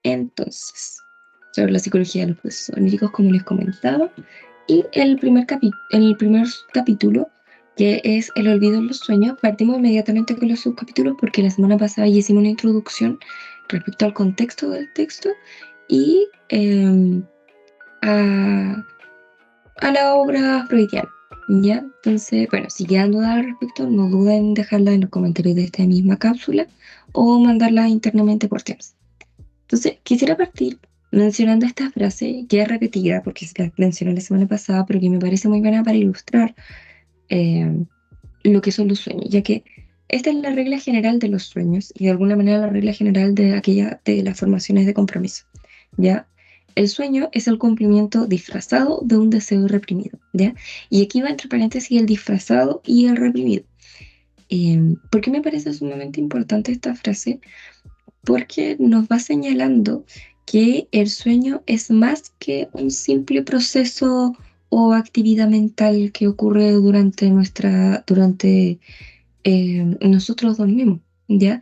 Entonces, sobre la psicología de los procesos oníricos, como les comentaba, y el primer capítulo, que es el olvido en los sueños, partimos inmediatamente con los subcapítulos porque la semana pasada ya hicimos una introducción respecto al contexto del texto y a la obra freudiana. ¿Ya? Entonces, bueno, si quedan dudas al respecto, no duden en dejarlas en los comentarios de esta misma cápsula o mandarlas internamente por Teams. Entonces, quisiera partir mencionando esta frase que es repetida, porque se la mencioné la semana pasada, pero que me parece muy buena para ilustrar eh, lo que son los sueños, ya que esta es la regla general de los sueños y de alguna manera la regla general de las formaciones de compromiso, ¿ya? El sueño es el cumplimiento disfrazado de un deseo reprimido, ¿ya? Y aquí va entre paréntesis el disfrazado y el reprimido. ¿Por qué me parece sumamente importante esta frase? Porque nos va señalando que el sueño es más que un simple proceso o actividad mental que ocurre durante nosotros dormimos, ¿ya?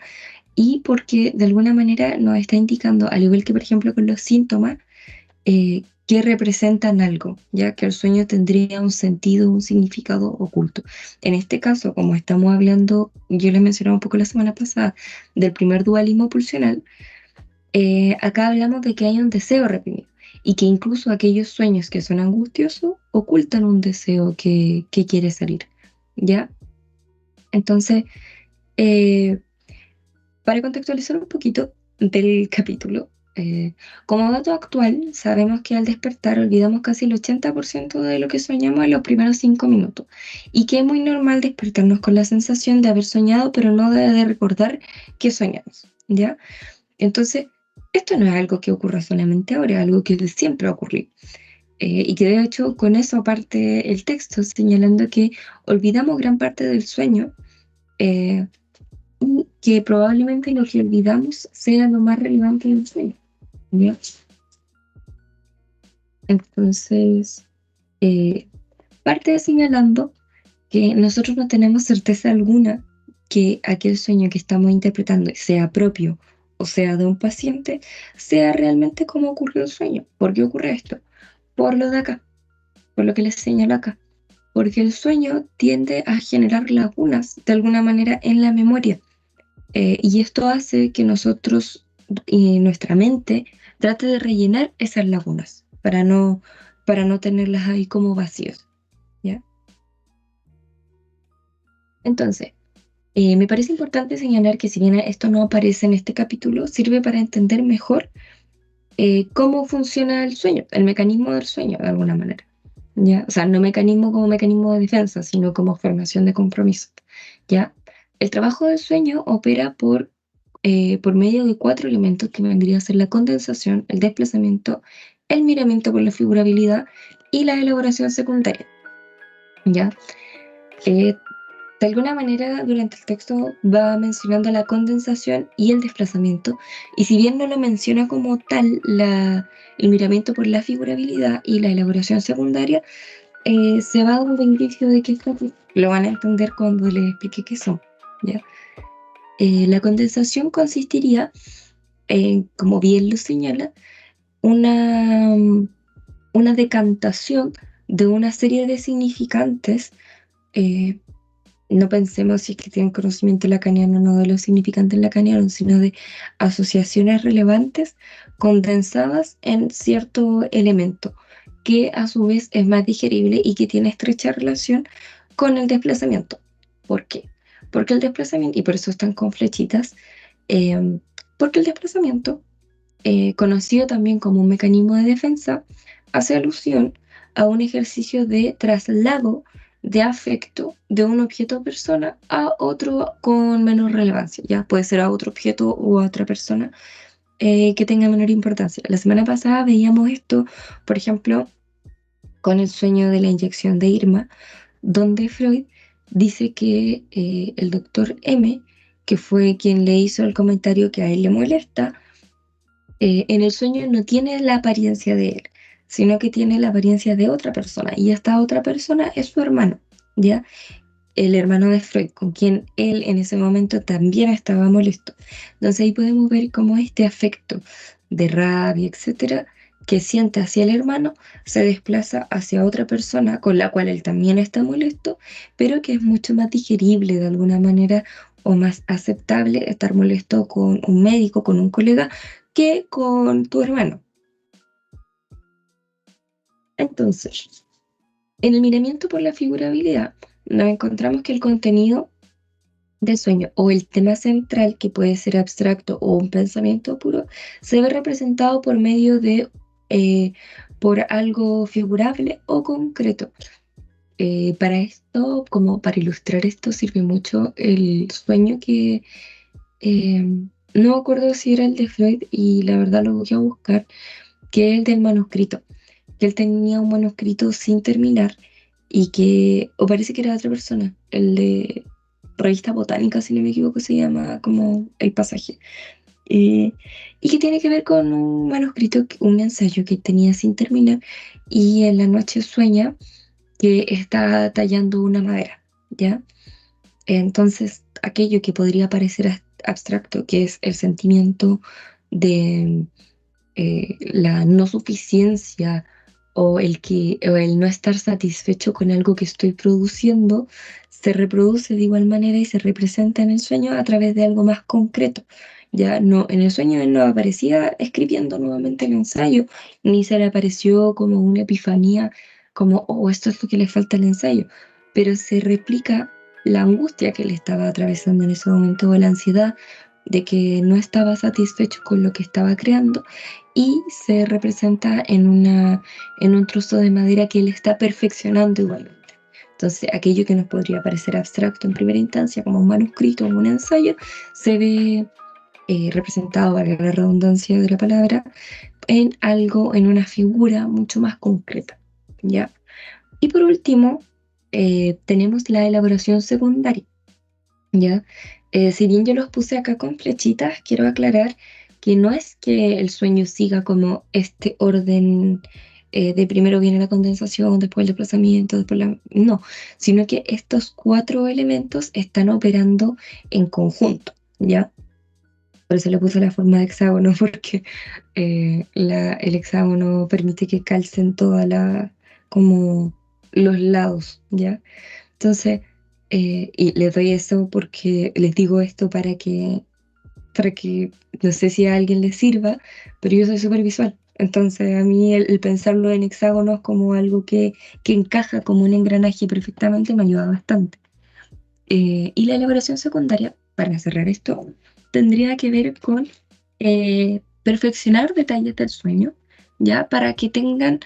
Y porque de alguna manera nos está indicando, al igual que por ejemplo con los síntomas, que representan algo, ya que el sueño tendría un sentido, un significado oculto. En este caso, como estamos hablando, yo les mencionaba un poco la semana pasada, del primer dualismo pulsional, acá hablamos de que hay un deseo reprimido y que incluso aquellos sueños que son angustiosos ocultan un deseo que quiere salir, ¿ya? Entonces, eh, para contextualizar un poquito del capítulo, como dato actual, sabemos que al despertar olvidamos casi el 80% de lo que soñamos en los primeros 5 minutos y que es muy normal despertarnos con la sensación de haber soñado, pero no de recordar que soñamos, ¿ya? Entonces, esto no es algo que ocurra solamente ahora, es algo que siempre ha ocurrido. Y que de hecho con eso parte el texto señalando que olvidamos gran parte del sueño eh, y que probablemente lo que olvidamos sea lo más relevante del sueño, ¿ya? Entonces, eh, parte señalando que nosotros no tenemos certeza alguna que aquel sueño que estamos interpretando, sea propio o sea de un paciente, sea realmente como ocurrió el sueño. ¿Por qué ocurre esto? Por lo de acá, por lo que les señalo acá. Porque el sueño tiende a generar lagunas de alguna manera en la memoria. Y esto hace que nosotros y nuestra mente trate de rellenar esas lagunas para no tenerlas ahí como vacíos, ¿ya? Entonces, me parece importante señalar que si bien esto no aparece en este capítulo, sirve para entender mejor cómo funciona el sueño, el mecanismo del sueño de alguna manera, ¿ya? O sea, no mecanismo como mecanismo de defensa, sino como formación de compromiso, ¿ya? El trabajo del sueño opera por medio de 4 elementos que vendría a ser la condensación, el desplazamiento, el miramiento por la figurabilidad y la elaboración secundaria, ¿ya? Eh, de alguna manera, durante el texto va mencionando la condensación y el desplazamiento, y si bien no lo menciona como tal el miramiento por la figurabilidad y la elaboración secundaria, se va dando indicio de que esto lo van a entender cuando les explique qué son, ¿ya? La condensación consistiría, como bien lo señala, una, una decantación de una serie de significantes. eh, no pensemos si es que tienen conocimiento lacaniano, no de los significantes lacanianos, sino de asociaciones relevantes condensadas en cierto elemento, que a su vez es más digerible y que tiene estrecha relación con el desplazamiento. ¿Por qué? Porque el desplazamiento, y por eso están con flechitas, eh, porque el desplazamiento, conocido también como un mecanismo de defensa, hace alusión a un ejercicio de traslado de afecto de un objeto o persona a otro con menor relevancia, ya puede ser a otro objeto o a otra persona que tenga menor importancia. La semana pasada veíamos esto, por ejemplo, con el sueño de la inyección de Irma, donde Freud dice que el doctor M, que fue quien le hizo el comentario que a él le molesta, en el sueño no tiene la apariencia de él, sino que tiene la apariencia de otra persona, y esta otra persona es su hermano, ¿ya? el hermano de Freud, con quien él en ese momento también estaba molesto. Entonces ahí podemos ver cómo este afecto de rabia, etcétera, que siente hacia el hermano, se desplaza hacia otra persona con la cual él también está molesto, pero que es mucho más digerible de alguna manera o más aceptable estar molesto con un médico, con un colega, que con tu hermano. Entonces, en el miramiento por la figurabilidad, nos encontramos que el contenido del sueño o el tema central, que puede ser abstracto o un pensamiento puro, se ve representado por medio de, por algo figurable o concreto. Para esto, como para ilustrar esto, sirve mucho el sueño que eh, no me acuerdo si era el de Freud y la verdad lo voy a buscar, que es el del manuscrito, que él tenía un manuscrito sin terminar y que, o parece que era otra persona, el de Revista Botánica, si no me equivoco, se llama como el pasaje. Eh, y que tiene que ver con un manuscrito, un ensayo que tenía sin terminar y en la noche sueña que está tallando una madera, ¿ya? Entonces, aquello que podría parecer abstracto, que es el sentimiento de la no suficiencia o el no estar satisfecho con algo que estoy produciendo, se reproduce de igual manera y se representa en el sueño a través de algo más concreto. Ya no, en el sueño él no aparecía escribiendo nuevamente el ensayo, ni se le apareció como una epifanía, como, oh, esto es lo que le falta al ensayo, pero se replica la angustia que él estaba atravesando en ese momento o la ansiedad de que no estaba satisfecho con lo que estaba creando y se representa en un trozo de madera que él está perfeccionando igualmente. Entonces, aquello que nos podría parecer abstracto en primera instancia, como un manuscrito o un ensayo, se ve representado, valga la redundancia de la palabra, en algo, en una figura mucho más concreta, ¿ya? Y por último, tenemos la elaboración secundaria, ¿ya? Si bien yo los puse acá con flechitas, quiero aclarar que no es que el sueño siga como este orden de primero viene la condensación, después el desplazamiento, después la... No, sino que estos cuatro elementos están operando en conjunto, ¿ya? Por eso le puse la forma de hexágono, porque el hexágono permite que calcen toda la, como los lados, ¿ya? Entonces, y les doy eso porque les digo esto para que no sé si a alguien le sirva, pero yo soy súper visual. Entonces, a mí el pensarlo en hexágonos como algo que encaja como un engranaje perfectamente me ayuda bastante. Y la elaboración secundaria, para cerrar esto, tendría que ver con perfeccionar detalles del sueño, ¿ya? Para que tengan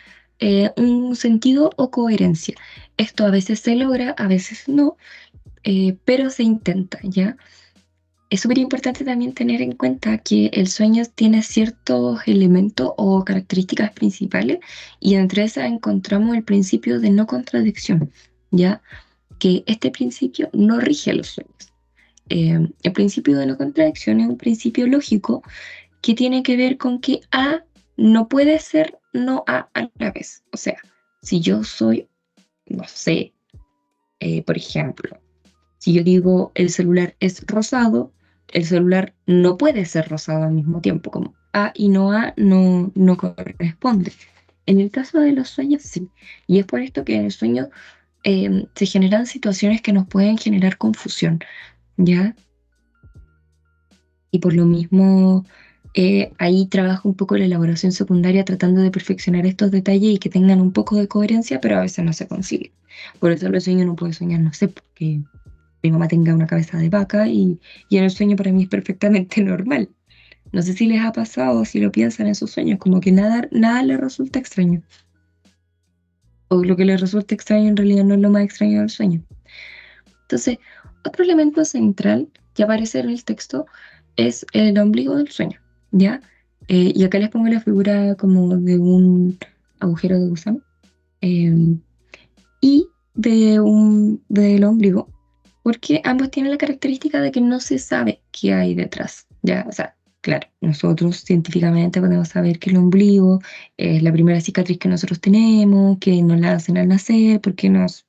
un sentido o coherencia. Esto a veces se logra, a veces no, pero se intenta, ¿ya? Es súper importante también tener en cuenta que el sueño tiene ciertos elementos o características principales y entre esas encontramos el principio de no contradicción, ¿ya? Que este principio no rige los sueños. El principio de no contradicción es un principio lógico que tiene que ver con que A no puede ser no A la vez. O sea, si yo soy, no sé, por ejemplo, si yo digo el celular es rosado, el celular no puede ser rosado al mismo tiempo, como A y no A no corresponde. En el caso de los sueños, sí. Y es por esto que en el sueño se generan situaciones que nos pueden generar confusión, ¿ya? Y por lo mismo, ahí trabajo un poco la elaboración secundaria tratando de perfeccionar estos detalles y que tengan un poco de coherencia, pero a veces no se consigue. Por eso el sueño no puede soñar, no sé, porque mi mamá tenga una cabeza de vaca y en el sueño para mí es perfectamente normal. No sé si les ha pasado o si lo piensan en sus sueños, como que nada les resulta extraño. O lo que les resulta extraño en realidad no es lo más extraño del sueño. Entonces, otro elemento central que aparece en el texto es el ombligo del sueño, ¿ya? Y acá les pongo la figura como de un agujero de gusano y del ombligo, porque ambos tienen la característica de que no se sabe qué hay detrás, ¿ya? O sea, claro, nosotros científicamente podemos saber que el ombligo es la primera cicatriz que nosotros tenemos, que nos la hacen al nacer, porque nos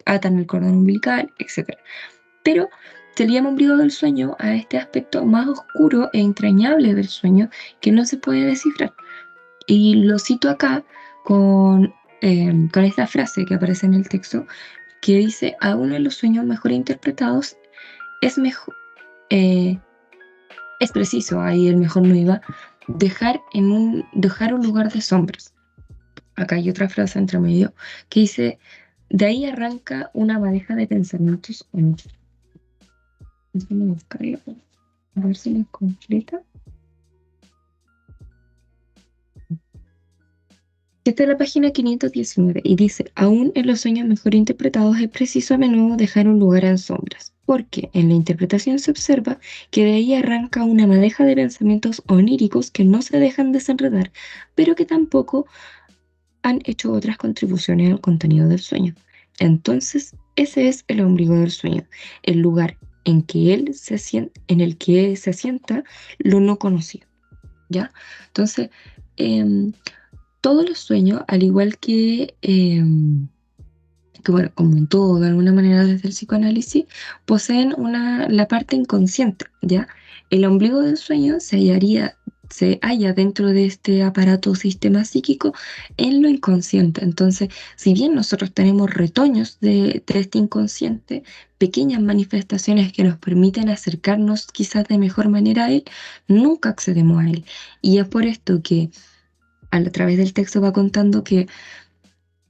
atan el cordón umbilical, etc. Pero se le llama ombligo del sueño a este aspecto más oscuro e entrañable del sueño que no se puede descifrar. Y lo cito acá con esta frase que aparece en el texto, que dice: aún en los sueños mejor interpretados es mejor, es preciso, ahí el mejor no iba, dejar un lugar de sombras. Acá hay otra frase entre medio que dice: de ahí arranca una madeja de pensamientos. Déjame buscarlo, a ver si lo completa. Esta es la página 519 y dice: aún en los sueños mejor interpretados es preciso a menudo dejar un lugar en sombras, porque en la interpretación se observa que de ahí arranca una madeja de pensamientos oníricos que no se dejan desenredar, pero que tampoco han hecho otras contribuciones al contenido del sueño. Entonces, ese es el ombligo del sueño, el lugar en el que se asienta lo no conocido, ¿ya? Entonces, todos los sueños, al igual que bueno, como en todo, de alguna manera desde el psicoanálisis, poseen la parte inconsciente, ¿ya? El ombligo del sueño se halla dentro de este aparato o sistema psíquico en lo inconsciente. Entonces, si bien nosotros tenemos retoños de este inconsciente, pequeñas manifestaciones que nos permiten acercarnos quizás de mejor manera a él, nunca accedemos a él. Y es por esto que a través del texto va contando que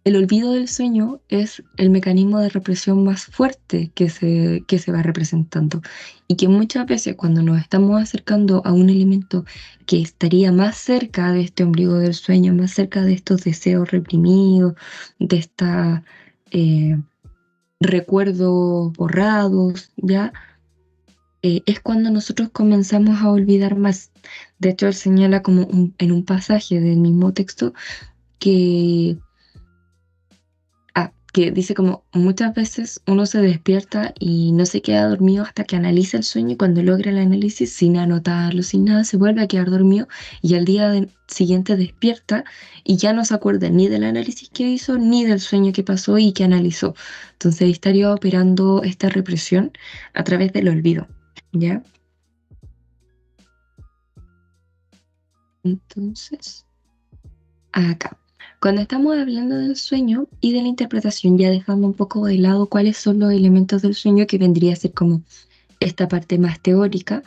el olvido del sueño es el mecanismo de represión más fuerte que se va representando, y que muchas veces cuando nos estamos acercando a un elemento que estaría más cerca de este ombligo del sueño, más cerca de estos deseos reprimidos, de estos recuerdos borrados, ¿ya? Es cuando nosotros comenzamos a olvidar más. De hecho, él señala como en un pasaje del mismo texto que que dice como muchas veces uno se despierta y no se queda dormido hasta que analiza el sueño, y cuando logra el análisis sin anotarlo, sin nada, se vuelve a quedar dormido y al día siguiente despierta y ya no se acuerda ni del análisis que hizo ni del sueño que pasó y que analizó. Entonces ahí estaría operando esta represión a través del olvido, ¿ya? Entonces, acá. Cuando estamos hablando del sueño y de la interpretación, ya dejando un poco de lado cuáles son los elementos del sueño, que vendría a ser como esta parte más teórica,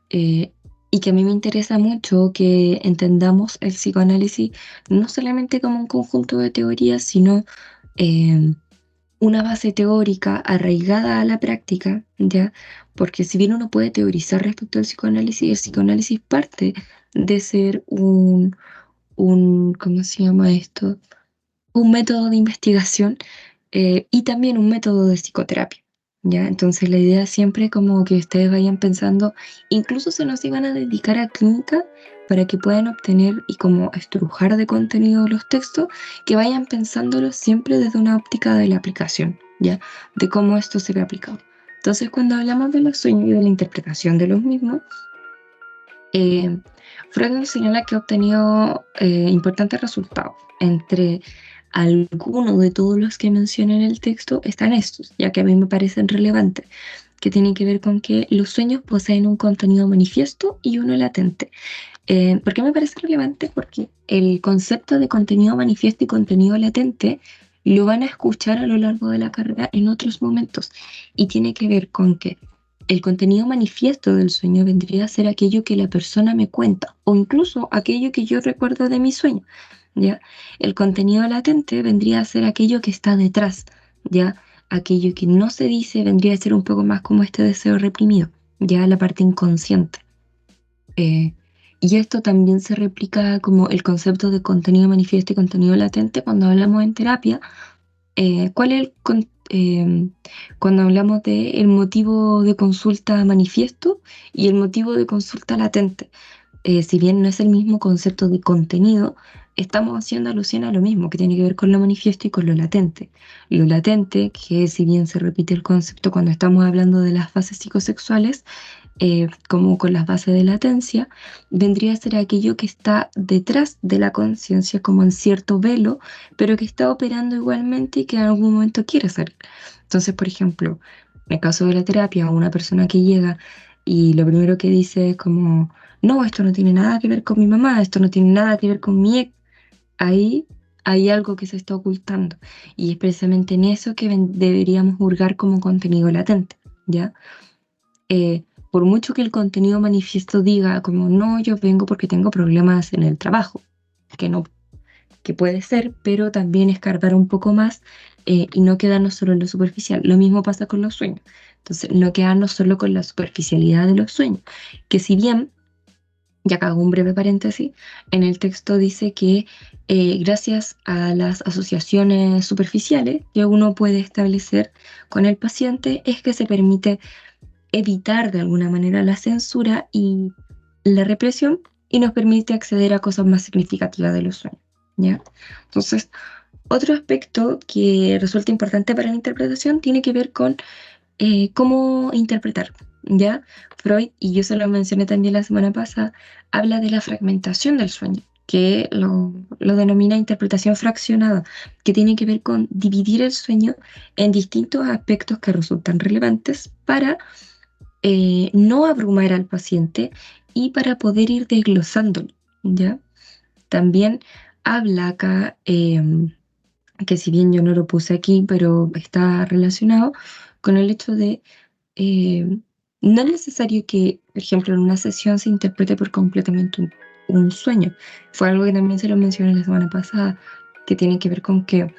eh, y que a mí me interesa mucho que entendamos el psicoanálisis no solamente como un conjunto de teorías, sino eh, una base teórica arraigada a la práctica, ¿ya? Porque si bien uno puede teorizar respecto al psicoanálisis, el psicoanálisis parte de ser ¿cómo se llama esto? Un método de investigación, y también un método de psicoterapia, ¿ya? Entonces la idea siempre como que ustedes vayan pensando, incluso se nos iban a dedicar a clínica para que puedan obtener y como estrujar de contenido los textos, que vayan pensándolo siempre desde una óptica de la aplicación, ¿ya? De cómo esto se ve aplicado. Entonces, cuando hablamos de los sueños y de la interpretación de los mismos, eh, Freud nos señala que ha obtenido importantes resultados. Entre algunos de todos los que menciona en el texto están estos, ya que a mí me parecen relevantes, que tienen que ver con que los sueños poseen un contenido manifiesto y uno latente. ¿Por qué me parece relevante? Porque el concepto de contenido manifiesto y contenido latente lo van a escuchar a lo largo de la carrera en otros momentos, y tiene que ver con que el contenido manifiesto del sueño vendría a ser aquello que la persona me cuenta o incluso aquello que yo recuerdo de mi sueño, ¿ya? El contenido latente vendría a ser aquello que está detrás, ¿ya? Aquello que no se dice vendría a ser un poco más como este deseo reprimido, ya la parte inconsciente. Eh, y esto también se replica como el concepto de contenido manifiesto y contenido latente cuando hablamos en terapia. ¿Cuál es cuando hablamos de el motivo de consulta manifiesto y el motivo de consulta latente? Si bien no es el mismo concepto de contenido, estamos haciendo alusión a lo mismo, que tiene que ver con lo manifiesto y con lo latente. Lo latente, que si bien se repite el concepto cuando estamos hablando de las fases psicosexuales, como con las bases de latencia, vendría a ser aquello que está detrás de la conciencia, como en cierto velo, pero que está operando igualmente y que en algún momento quiere salir. Entonces, por ejemplo, en el caso de la terapia, una persona que llega y lo primero que dice es como, no, esto no tiene nada que ver con mi mamá, esto no tiene nada que ver con mi ex, ahí hay algo que se está ocultando. Y es precisamente en eso que deberíamos hurgar como contenido latente, ¿ya? Por mucho que el contenido manifiesto diga como, no, yo vengo porque tengo problemas en el trabajo, que no, que puede ser, pero también escarbar un poco más y no quedarnos solo en lo superficial. Lo mismo pasa con los sueños. Entonces, no quedarnos solo con la superficialidad de los sueños, que si bien y acá hago un breve paréntesis, en el texto dice que gracias a las asociaciones superficiales que uno puede establecer con el paciente es que se permite evitar de alguna manera la censura y la represión y nos permite acceder a cosas más significativas de los sueños, ¿ya? Entonces, otro aspecto que resulta importante para la interpretación tiene que ver con cómo interpretar, ¿ya? Freud, y yo se lo mencioné también la semana pasada, habla de la fragmentación del sueño, que lo denomina interpretación fraccionada, que tiene que ver con dividir el sueño en distintos aspectos que resultan relevantes para no abrumar al paciente y para poder ir desglosándolo, ¿ya? También habla acá, que si bien yo no lo puse aquí, pero está relacionado con el hecho de eh, no es necesario que, por ejemplo, en una sesión se interprete por completamente un sueño. Fue algo que también se lo mencioné la semana pasada, que tiene que ver con que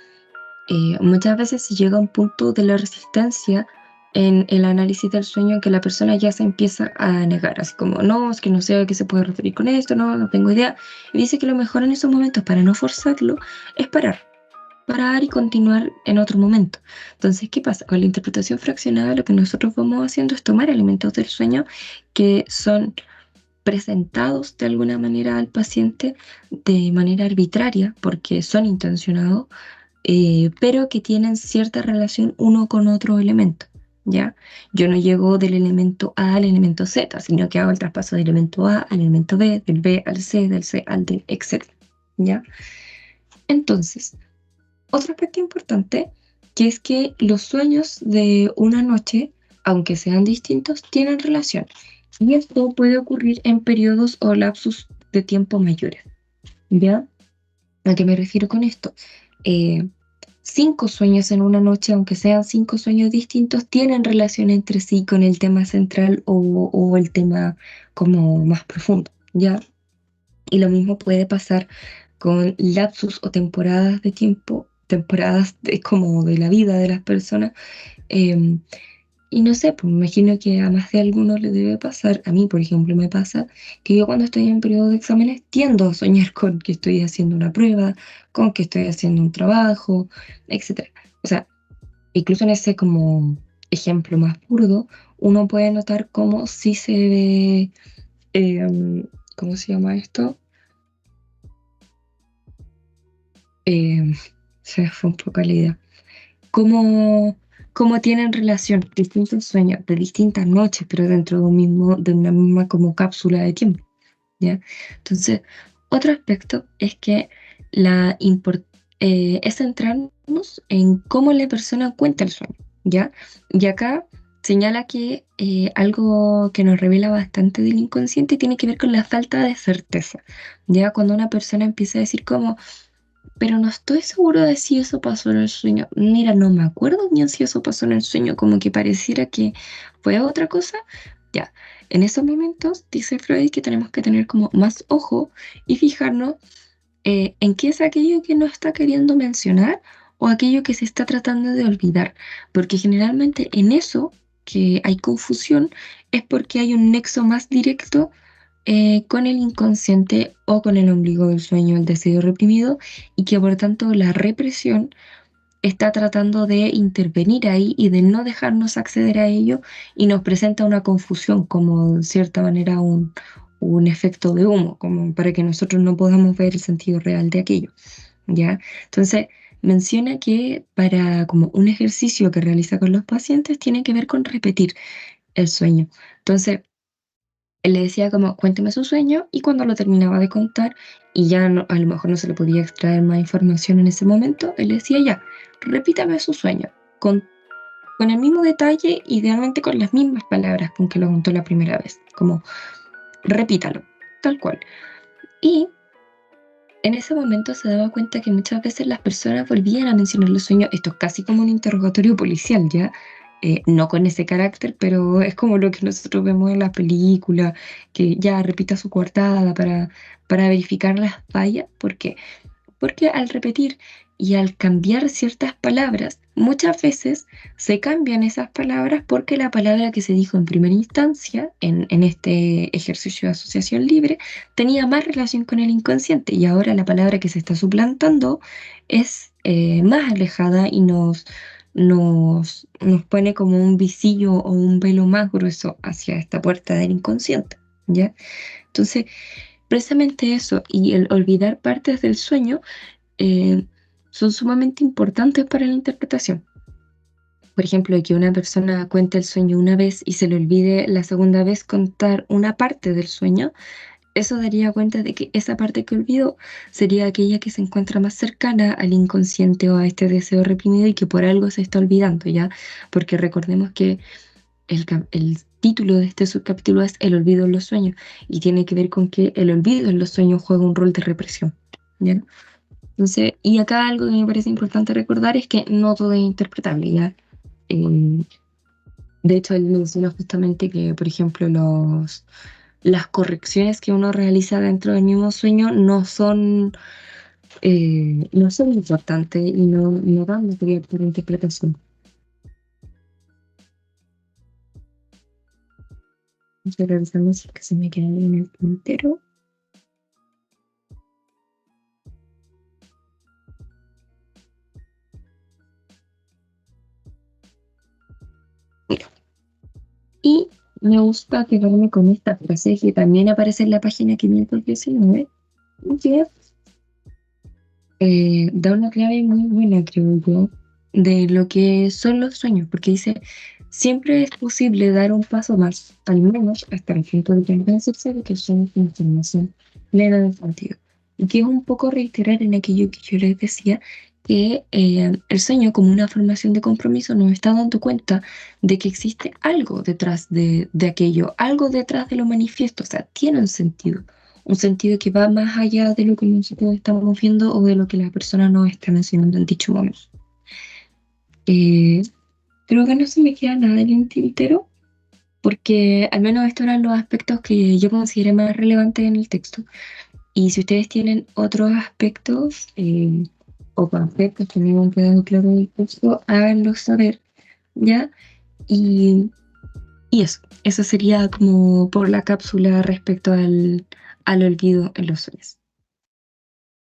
muchas veces se llega a un punto de la resistencia en el análisis del sueño que la persona ya se empieza a negar, así como, no, es que no sé a qué se puede referir con esto, no, no tengo idea. Y dice que lo mejor en esos momentos, para no forzarlo, es parar y continuar en otro momento. Entonces, ¿qué pasa? Con la interpretación fraccionada, lo que nosotros vamos haciendo es tomar elementos del sueño que son presentados de alguna manera al paciente de manera arbitraria, porque son intencionados, pero que tienen cierta relación uno con otro elemento. ¿Ya? Yo no llego del elemento A al elemento Z, sino que hago el traspaso del elemento A al elemento B, del B al C, del C al D, etc. ¿Ya? Entonces, otro aspecto importante, que es que los sueños de una noche, aunque sean distintos, tienen relación. Y esto puede ocurrir en periodos o lapsos de tiempo mayores. ¿Ya? ¿A qué me refiero con esto? Eh, 5 sueños en una noche, aunque sean 5 sueños distintos, tienen relación entre sí con el tema central o el tema como más profundo. ¿Ya? Y lo mismo puede pasar con lapsus o temporadas de tiempo, temporadas como de la vida de las personas. em, y no sé, pues me imagino que a más de algunos le debe pasar, a mí por ejemplo me pasa, que yo cuando estoy en periodo de exámenes tiendo a soñar con que estoy haciendo una prueba, con que estoy haciendo un trabajo, etcétera. O sea, incluso en ese como ejemplo más burdo, uno puede notar cómo sí se ve, ¿cómo se llama esto? eh, Se me fue un poco la idea. Cómo, cómo tienen relación distintos sueños de distintas noches, pero dentro de de una misma como cápsula de tiempo, ¿ya? Entonces, otro aspecto es que es centrarnos en cómo la persona cuenta el sueño, ¿ya? Y acá señala que algo que nos revela bastante del inconsciente tiene que ver con la falta de certeza, ¿ya? Cuando una persona empieza a decir como pero no estoy seguro de si eso pasó en el sueño. Mira, no me acuerdo bien si eso pasó en el sueño, como que pareciera que fue otra cosa. Ya, en esos momentos dice Freud que tenemos que tener como más ojo y fijarnos en qué es aquello que no está queriendo mencionar o aquello que se está tratando de olvidar, porque generalmente en eso que hay confusión es porque hay un nexo más directo con el inconsciente o con el ombligo del sueño, el deseo reprimido, y que por tanto la represión está tratando de intervenir ahí y de no dejarnos acceder a ello y nos presenta una confusión, como de cierta manera un efecto de humo, como para que nosotros no podamos ver el sentido real de aquello, ¿ya? Entonces, menciona que para como un ejercicio que realiza con los pacientes tiene que ver con repetir el sueño. Entonces, él le decía como, cuénteme su sueño, y cuando lo terminaba de contar, y ya a lo mejor no se le podía extraer más información en ese momento, él le decía, ya, repítame su sueño, con el mismo detalle, idealmente con las mismas palabras con que lo contó la primera vez, como, repítalo, tal cual. Y en ese momento se daba cuenta que muchas veces las personas volvían a mencionar los sueños, esto es casi como un interrogatorio policial, ¿ya? No con ese carácter, pero es como lo que nosotros vemos en la película, que ya repita su coartada para verificar las fallas. ¿Por qué? Porque al repetir y al cambiar ciertas palabras, muchas veces se cambian esas palabras porque la palabra que se dijo en primera instancia, en este ejercicio de asociación libre, tenía más relación con el inconsciente y ahora la palabra que se está suplantando es más alejada y nos pone como un visillo o un velo más grueso hacia esta puerta del inconsciente, ¿ya? Entonces, precisamente eso y el olvidar partes del sueño eh, son sumamente importantes para la interpretación. Por ejemplo, de que una persona cuente el sueño una vez y se le olvide la segunda vez contar una parte del sueño, eso daría cuenta de que esa parte que olvidó sería aquella que se encuentra más cercana al inconsciente o a este deseo reprimido y que por algo se está olvidando, ¿ya? Porque recordemos que el título de este subcapítulo es El olvido en los sueños y tiene que ver con que el olvido en los sueños juega un rol de represión, ¿ya? Entonces, y acá algo que me parece importante recordar es que no todo es interpretable, ¿ya? Eh, de hecho, él menciona justamente que, por ejemplo, las correcciones que uno realiza dentro del mismo sueño no son importantes y no dan material para interpretación. Estoy revisando si es que se me queda en el tintero. Mira, y me gusta quedarme con esta frase que también aparece en la página 519, que da una clave muy buena, creo yo, de lo que son los sueños, porque dice, siempre es posible dar un paso más, al menos hasta el punto de convencerse de que son información plena de sentido. Y que es un poco reiterar en aquello que yo les decía, que el sueño como una formación de compromiso nos está dando cuenta de que existe algo detrás de aquello, algo detrás de lo manifiesto, o sea, tiene un sentido que va más allá de lo que nosotros estamos viendo o de lo que la persona nos está mencionando en dicho momento. Eh, Creo que no se me queda nada en el tintero, porque al menos estos eran los aspectos que yo consideré más relevantes en el texto. Y si ustedes tienen otros aspectos o conceptos que no han quedado claros del texto, háganlo saber, ¿ya? Y, y eso sería como por la cápsula respecto al olvido en los sueños.